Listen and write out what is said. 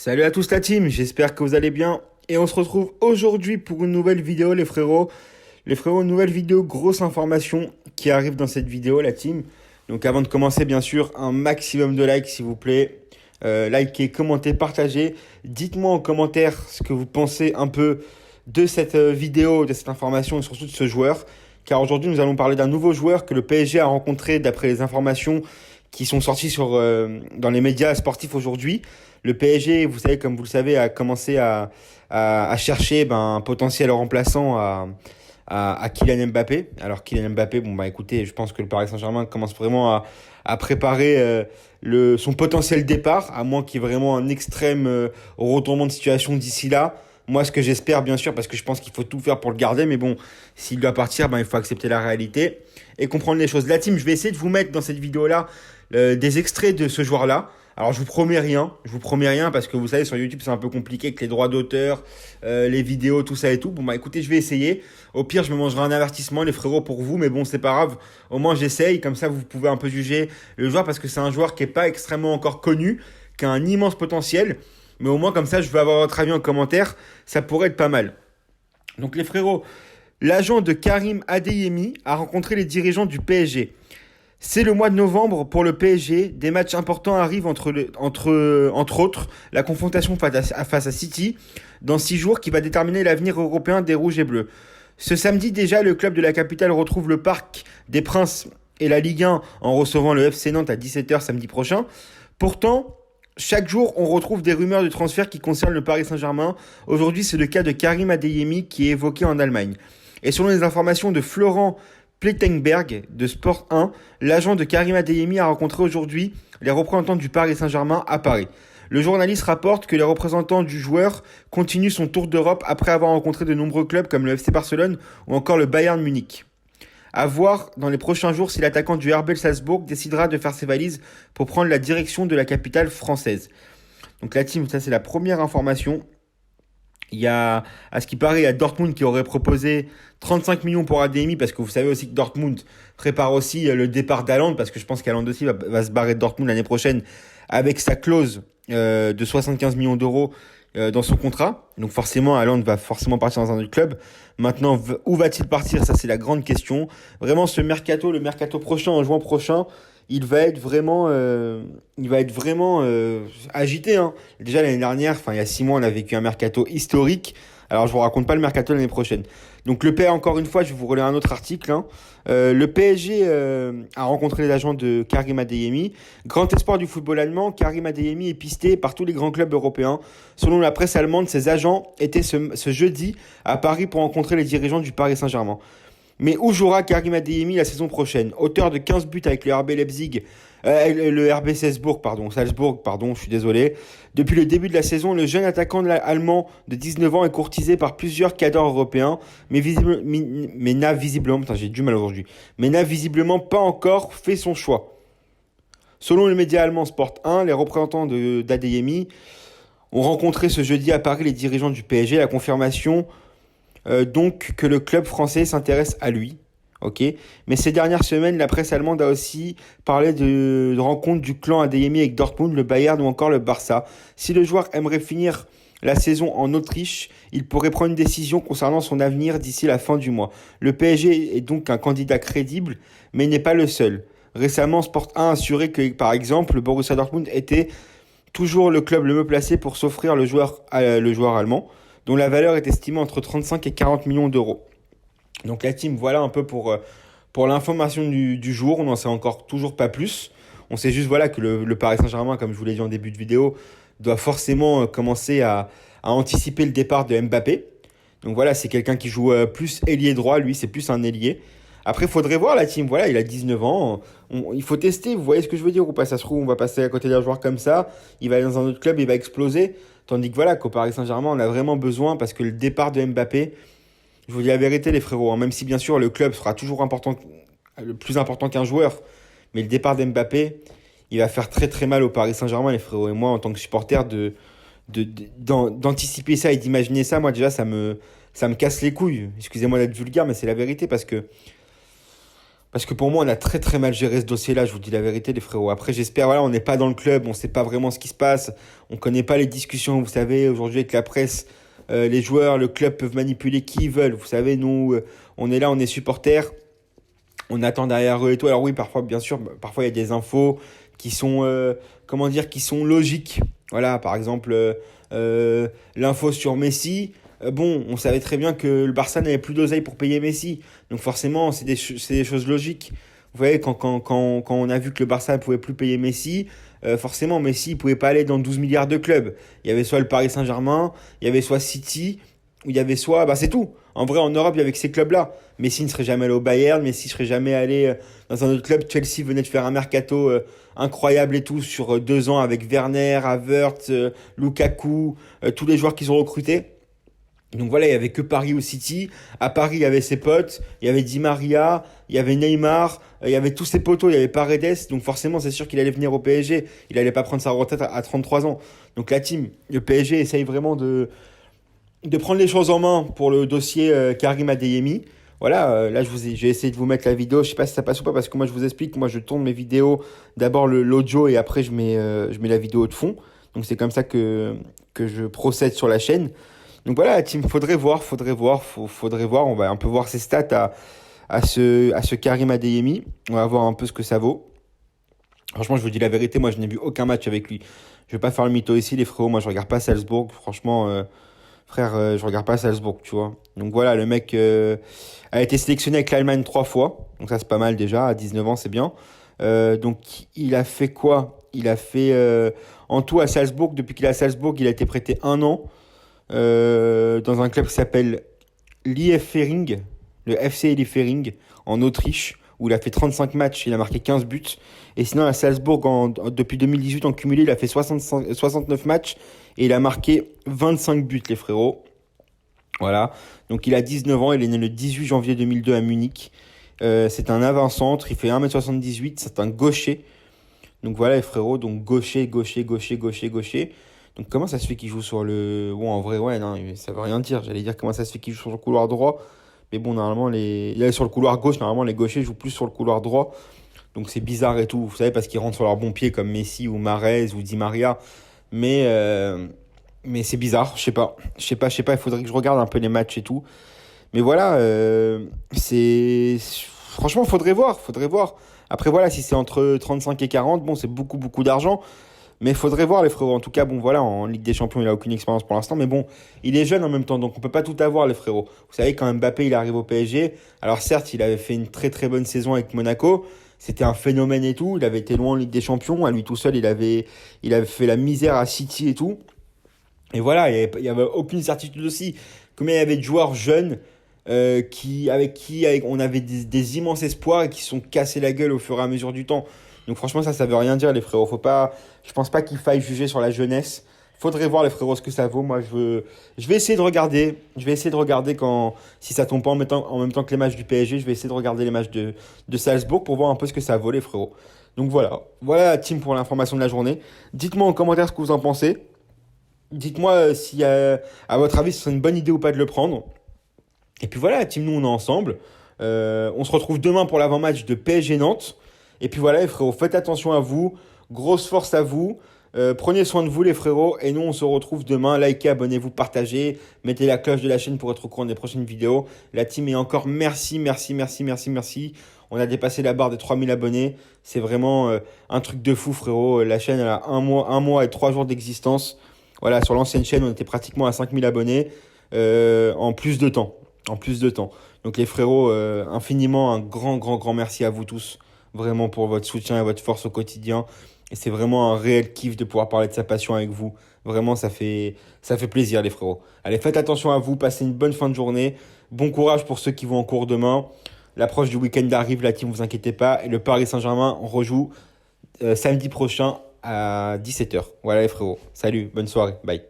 Salut à tous la team, j'espère que vous allez bien. Et on se retrouve aujourd'hui pour une nouvelle vidéo les frérots. Les frérots, une nouvelle vidéo, grosse information qui arrive dans cette vidéo la team. Donc avant de commencer bien sûr, un maximum de likes s'il vous plaît. Likez, commentez, partagez. Dites-moi en commentaire ce que vous pensez un peu de cette vidéo, de cette information et surtout de ce joueur. Car aujourd'hui nous allons parler d'un nouveau joueur que le PSG a rencontré d'après les informations qui sont sorties dans les médias sportifs aujourd'hui. Le PSG, vous savez, comme vous le savez, a commencé à chercher un potentiel remplaçant à Kylian Mbappé. Alors Kylian Mbappé, écoutez, je pense que le Paris Saint-Germain commence vraiment à préparer son potentiel départ, à moins qu'il y ait vraiment un extrême retournement de situation d'ici là. Moi, ce que j'espère, bien sûr, parce que je pense qu'il faut tout faire pour le garder, mais bon, s'il doit partir, il faut accepter la réalité et comprendre les choses. La team, je vais essayer de vous mettre dans cette vidéo-là des extraits de ce joueur-là. Alors je vous promets rien parce que vous savez sur YouTube c'est un peu compliqué avec les droits d'auteur, les vidéos, tout ça et tout. Écoutez, je vais essayer. Au pire je me mangerai un avertissement les frérots pour vous, mais bon c'est pas grave. Au moins j'essaye, comme ça vous pouvez un peu juger le joueur parce que c'est un joueur qui est pas extrêmement encore connu, qui a un immense potentiel. Mais au moins comme ça je veux avoir votre avis en commentaire, ça pourrait être pas mal. Donc les frérots, l'agent de Karim Adeyemi a rencontré les dirigeants du PSG. C'est le mois de novembre pour le PSG. Des matchs importants arrivent entre autres la confrontation face à City dans 6 jours qui va déterminer l'avenir européen des Rouges et Bleus. Ce samedi déjà, le club de la capitale retrouve le Parc des Princes et la Ligue 1 en recevant le FC Nantes à 17h samedi prochain. Pourtant, chaque jour, on retrouve des rumeurs de transfert qui concernent le Paris Saint-Germain. Aujourd'hui, c'est le cas de Karim Adeyemi qui est évoqué en Allemagne. Et selon les informations de Florent Plettenberg de Sport 1, l'agent de Karim Adeyemi a rencontré aujourd'hui les représentants du Paris Saint-Germain à Paris. Le journaliste rapporte que les représentants du joueur continuent son tour d'Europe après avoir rencontré de nombreux clubs comme le FC Barcelone ou encore le Bayern Munich. À voir dans les prochains jours si l'attaquant du RB Salzbourg décidera de faire ses valises pour prendre la direction de la capitale française. Donc la team, ça c'est la première information. Il y a, à ce qui paraît, il y a Dortmund qui aurait proposé 35 millions pour Adeyemi parce que vous savez aussi que Dortmund prépare aussi le départ d'Haaland parce que je pense qu'Haaland aussi va se barrer de Dortmund l'année prochaine avec sa clause de 75 millions d'euros dans son contrat. Donc forcément, Haaland va forcément partir dans un autre club. Maintenant, où va-t-il partir? Ça, c'est la grande question. Vraiment, le mercato prochain, en juin prochain, il va être vraiment agité. Hein. Déjà l'année dernière, il y a 6 mois, on a vécu un mercato historique. Alors je vous raconte pas le mercato l'année prochaine. Donc le PSG, encore une fois, je vais vous relire un autre article. Hein. Le PSG a rencontré les agents de Karim Adeyemi. Grand espoir du football allemand, Karim Adeyemi est pisté par tous les grands clubs européens. Selon la presse allemande, ses agents étaient ce jeudi à Paris pour rencontrer les dirigeants du Paris Saint-Germain. Mais où jouera Karim Adeyemi la saison prochaine? Auteur de 15 buts avec le RB Leipzig, le RB Salzbourg, je suis désolé. Depuis le début de la saison, le jeune attaquant allemand de 19 ans est courtisé par plusieurs cadres européens, mais n'a visiblement pas encore fait son choix. Selon le média allemand Sport 1, les représentants d'Adeyemi ont rencontré ce jeudi à Paris les dirigeants du PSG. La confirmation donc que le club français s'intéresse à lui. Okay. Mais ces dernières semaines, la presse allemande a aussi parlé de rencontres du clan Adeyemi avec Dortmund, le Bayern ou encore le Barça. Si le joueur aimerait finir la saison en Autriche, il pourrait prendre une décision concernant son avenir d'ici la fin du mois. Le PSG est donc un candidat crédible, mais il n'est pas le seul. Récemment, Sport 1 a assuré que, par exemple, le Borussia Dortmund était toujours le club le mieux placé pour s'offrir le joueur allemand, dont la valeur est estimée entre 35 et 40 millions d'euros. Donc la team, voilà un peu pour l'information du jour. On n'en sait encore toujours pas plus. On sait juste que le Paris Saint-Germain, comme je vous l'ai dit en début de vidéo, doit forcément commencer à anticiper le départ de Mbappé. Donc voilà, c'est quelqu'un qui joue plus ailier droit. Lui, c'est plus un ailier. Après, il faudrait voir la team. Voilà, il a 19 ans. Il faut tester. Vous voyez ce que je veux dire ou pas? Ça se trouve, on va passer à côté d'un joueur comme ça. Il va aller dans un autre club, il va exploser. Tandis que qu'au Paris Saint-Germain, on a vraiment besoin parce que le départ de Mbappé, je vous dis la vérité les frérots, même si bien sûr le club sera toujours le plus important qu'un joueur, mais le départ d'Mbappé, il va faire très très mal au Paris Saint-Germain les frérots. Et moi en tant que supporter d'anticiper ça et d'imaginer ça, moi déjà ça me casse les couilles. Excusez-moi d'être vulgaire, mais c'est la vérité parce que Parce que pour moi, on a très très mal géré ce dossier-là, je vous dis la vérité, les frérots. Après, j'espère, voilà, on n'est pas dans le club, on ne sait pas vraiment ce qui se passe, on ne connaît pas les discussions, vous savez, aujourd'hui avec la presse, les joueurs, le club peuvent manipuler qui ils veulent. Vous savez, nous, on est là, on est supporters, on attend derrière eux et tout. Alors oui, parfois, bien sûr, parfois il y a des infos qui sont, comment dire, qui sont logiques. Voilà, par exemple, l'info sur Messi. Bon, on savait très bien que le Barça n'avait plus d'oseille pour payer Messi. Donc forcément, c'est des choses logiques. Vous voyez, quand on a vu que le Barça ne pouvait plus payer Messi, forcément, Messi ne pouvait pas aller dans 12 milliards de clubs. Il y avait soit le Paris Saint-Germain, il y avait soit City, ou il y avait soit... Bah c'est tout. En vrai, en Europe, il y avait que ces clubs-là. Messi ne serait jamais allé au Bayern, Messi ne serait jamais allé dans un autre club. Chelsea venait de faire un mercato incroyable et tout sur 2 ans avec Werner, Havertz, Lukaku, tous les joueurs qu'ils ont recrutés. Donc voilà, il y avait que Paris ou City. À Paris, il y avait ses potes, il y avait Di Maria, il y avait Neymar, il y avait tous ses potos, il y avait Paredes. Donc forcément, c'est sûr qu'il allait venir au PSG. Il allait pas prendre sa retraite à 33 ans. Donc la team, le PSG essaye vraiment de prendre les choses en main pour le dossier Karim Adeyemi. Voilà, là j'ai essayé de vous mettre la vidéo. Je sais pas si ça passe ou pas parce que moi je vous explique. Moi je tourne mes vidéos, d'abord l'audio et après je mets la vidéo de fond. Donc c'est comme ça que je procède sur la chaîne. Donc voilà, la team, faudrait voir. On va un peu voir ses stats à ce Karim Adeyemi. On va voir un peu ce que ça vaut. Franchement, je vous dis la vérité, moi je n'ai vu aucun match avec lui. Je vais pas faire le mytho ici, les frérots. Moi je regarde pas Salzbourg. Franchement, frère, je regarde pas Salzbourg, tu vois. Donc voilà, le mec a été sélectionné avec l'Allemagne 3 fois. Donc ça c'est pas mal déjà, à 19 ans c'est bien. Donc il a fait quoi? Il a fait en tout à Salzbourg, depuis qu'il est à Salzbourg, il a été prêté 1 an. Dans un club qui s'appelle l'IF-Fering, le FC Liefering, en Autriche, où il a fait 35 matchs, il a marqué 15 buts. Et sinon, à Salzbourg, depuis 2018, en cumulé, il a fait 69 matchs et il a marqué 25 buts, les frérots. Voilà. Donc, il a 19 ans, il est né le 18 janvier 2002 à Munich. C'est un avant-centre, il fait 1m78, c'est un gaucher. Donc voilà, les frérots, donc gaucher. Donc comment ça se fait qu'il joue sur le... Bon, en vrai, ouais, non, ça veut rien dire. J'allais dire comment ça se fait qu'il joue sur le couloir droit. Mais bon, normalement, là, sur le couloir gauche, normalement, les gauchers jouent plus sur le couloir droit. Donc c'est bizarre et tout, vous savez, parce qu'ils rentrent sur leur bon pied comme Messi ou Mahrez ou Di Maria. Mais c'est bizarre, je sais pas, il faudrait que je regarde un peu les matchs et tout. Mais voilà, c'est... Franchement, faudrait voir. Après, voilà, si c'est entre 35 et 40, bon, c'est beaucoup d'argent. Mais il faudrait voir les frérots. En tout cas, bon voilà, en Ligue des Champions, il a aucune expérience pour l'instant. Mais bon, il est jeune en même temps, donc on peut pas tout avoir les frérots. Vous savez, quand Mbappé il arrive au PSG, alors certes, il avait fait une très très bonne saison avec Monaco. C'était un phénomène et tout. Il avait été loin en Ligue des Champions. À lui tout seul, il avait fait la misère à City et tout. Et voilà, il y avait aucune certitude aussi. Combien il y avait de joueurs jeunes avec qui on avait des immenses espoirs et qui se sont cassés la gueule au fur et à mesure du temps. Donc franchement, ça veut rien dire, les frérots. Je pense pas qu'il faille juger sur la jeunesse. Faudrait voir, les frérots, ce que ça vaut. Moi, je vais essayer de regarder. Si ça tombe pas en même temps que les matchs du PSG, je vais essayer de regarder les matchs de Salzbourg pour voir un peu ce que ça vaut, les frérots. Donc voilà. Voilà la team pour l'information de la journée. Dites-moi en commentaire ce que vous en pensez. Dites-moi si, à votre avis, ce serait une bonne idée ou pas de le prendre. Et puis voilà, la team, nous, on est ensemble. On se retrouve demain pour l'avant-match de PSG Nantes. Et puis voilà, les frérots, faites attention à vous. Grosse force à vous. Prenez soin de vous, les frérots. Et nous, on se retrouve demain. Likez, abonnez-vous, partagez. Mettez la cloche de la chaîne pour être au courant des prochaines vidéos. La team est encore merci. On a dépassé la barre des 3000 abonnés. C'est vraiment un truc de fou, frérot. La chaîne, elle a un mois et 3 jours d'existence. Voilà, sur l'ancienne chaîne, on était pratiquement à 5000 abonnés en plus de temps. Donc les frérots, infiniment un grand merci à vous tous, vraiment pour votre soutien et votre force au quotidien. Et c'est vraiment un réel kiff de pouvoir parler de sa passion avec vous. Vraiment, ça fait plaisir, les frérots. Allez, faites attention à vous, passez une bonne fin de journée. Bon courage pour ceux qui vont en cours demain. L'approche du week-end arrive, la team, vous inquiétez pas. Et le Paris Saint-Germain, on rejoue samedi prochain à 17h. Voilà les frérots. Salut, bonne soirée, bye.